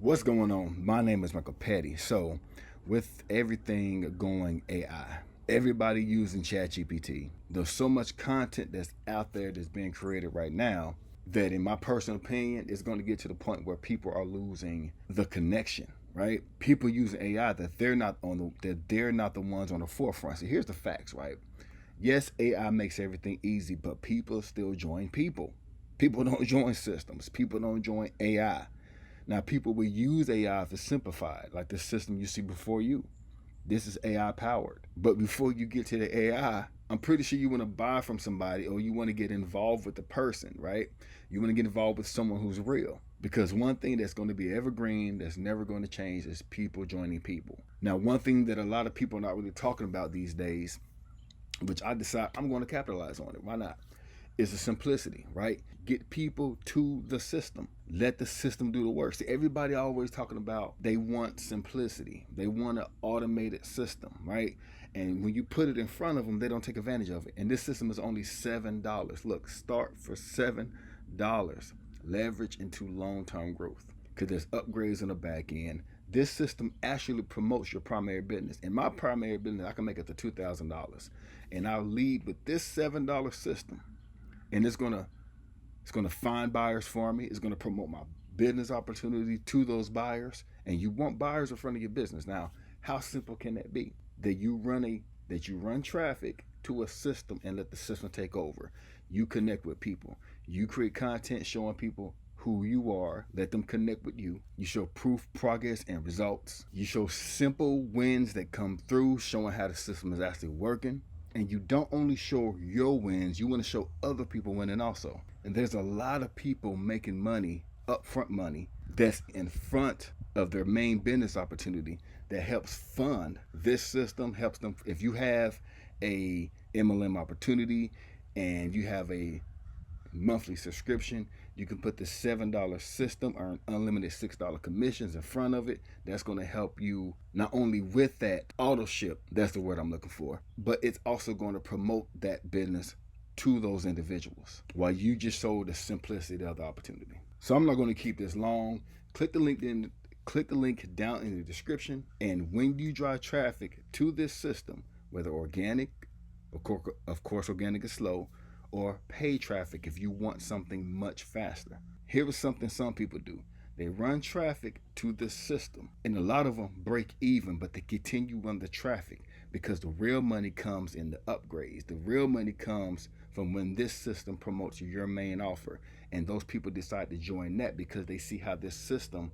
What's going on? My name is Michael Petty. So, with everything going AI, everybody using ChatGPT, there's so much content that's out there that's being created right now that, in my personal opinion, is going to get to the point where people are losing the connection. Right? People using AI that they're not the ones on the forefront. So here's the facts, right? Yes, AI makes everything easy, but people still join people. People don't join systems. People don't join AI. Now, people will use AI to simplify it, like the system you see before you. This is AI powered. But before you get to the AI, I'm pretty sure you want to buy from somebody or you want to get involved with the person, right? You want to get involved with someone who's real. Because one thing that's going to be evergreen, that's never going to change, is people joining people. Now, one thing that a lot of people are not really talking about these days, which I decide I'm going to capitalize on it. Why not? Is the simplicity, right? Get people to the system. Let the system do the work. See, everybody always talking about they want simplicity. They want an automated system, right? And when you put it in front of them, they don't take advantage of it. And this system is only $7. Look, start for $7. Leverage into long-term growth because there's upgrades on the back end. This system actually promotes your primary business. In my primary business, I can make it to $2,000, and I'll lead with this $7 system, and it's gonna find buyers for me. It's gonna promote my business opportunity to those buyers, and you want buyers in front of your business. Now, how simple can that be? That you run traffic to a system and let the system take over. You connect with people. You create content showing people who you are, let them connect with you. You show proof, progress, and results. You show simple wins that come through, showing how the system is actually working. And you don't only show your wins, you want to show other people winning also. And there's a lot of people making money, upfront money, that's in front of their main business opportunity that helps fund this system, helps them. If you have a MLM opportunity and you have a monthly subscription, you can put the $7 system, earn unlimited $6 commissions in front of it. That's going to help you not only with that auto ship, that's the word I'm looking for, but it's also going to promote that business to those individuals while you just sold the simplicity of the opportunity. So I'm not going to keep this long. Click the link down in the description, and when you drive traffic to this system, whether organic, of course organic is slow, or pay traffic if you want something much faster. Here is something some people do. They run traffic to the system, and a lot of them break even, but they continue to run the traffic because the real money comes in the upgrades. The real money comes from when this system promotes your main offer, and those people decide to join that because they see how this system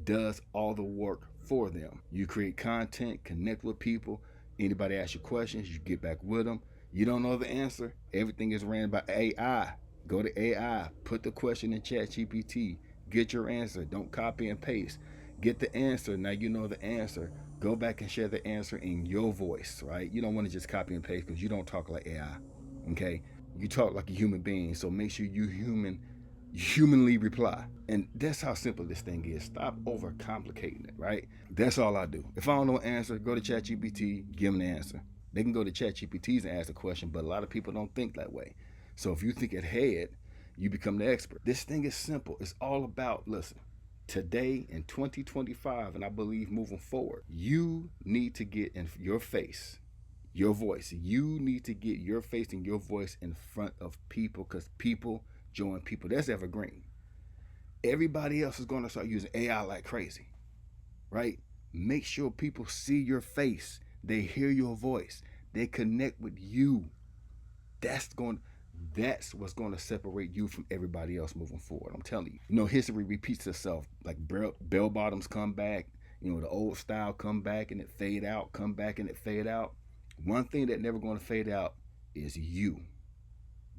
does all the work for them. You create content, connect with people. Anybody asks you questions, you get back with them. You don't know the answer, everything is ran by AI. Go to AI, put the question in ChatGPT, get your answer. Don't copy and paste. Get the answer. Now you know the answer. Go back and share the answer in your voice, right? You don't want to just copy and paste because you don't talk like AI. Okay? You talk like a human being, so make sure you humanly reply. And that's how simple this thing is. Stop overcomplicating it, right? That's all I do. If I don't know an answer, go to ChatGPT, give them the answer. They can go to ChatGPTs and ask a question, but a lot of people don't think that way. So if you think ahead, you become the expert. This thing is simple. It's all about, listen, today in 2025, and I believe moving forward, you need to get in your face, your voice. You need to get your face and your voice in front of people because people join people. That's evergreen. Everybody else is going to start using AI like crazy, right? Make sure people see your face. They hear your voice. They connect with you. That's what's going to separate you from everybody else moving forward. I'm telling you. History repeats itself. Like bell bottoms come back. The old style come back and it fade out. Come back and it fade out. One thing that never going to fade out is you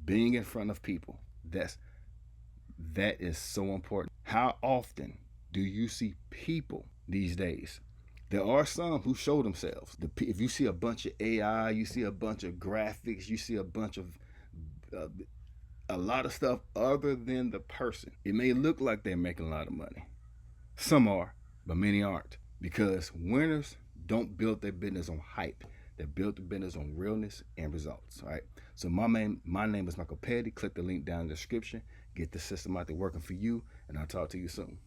being in front of people. That is so important. How often do you see people these days? There are some who show themselves. If you see a bunch of AI, you see a bunch of graphics, you see a bunch of a lot of stuff other than the person. It may look like they're making a lot of money. Some are, but many aren't. Because winners don't build their business on hype. They build the business on realness and results. All right. So my name is Michael Petty. Click the link down in the description. Get the system out there working for you, and I'll talk to you soon.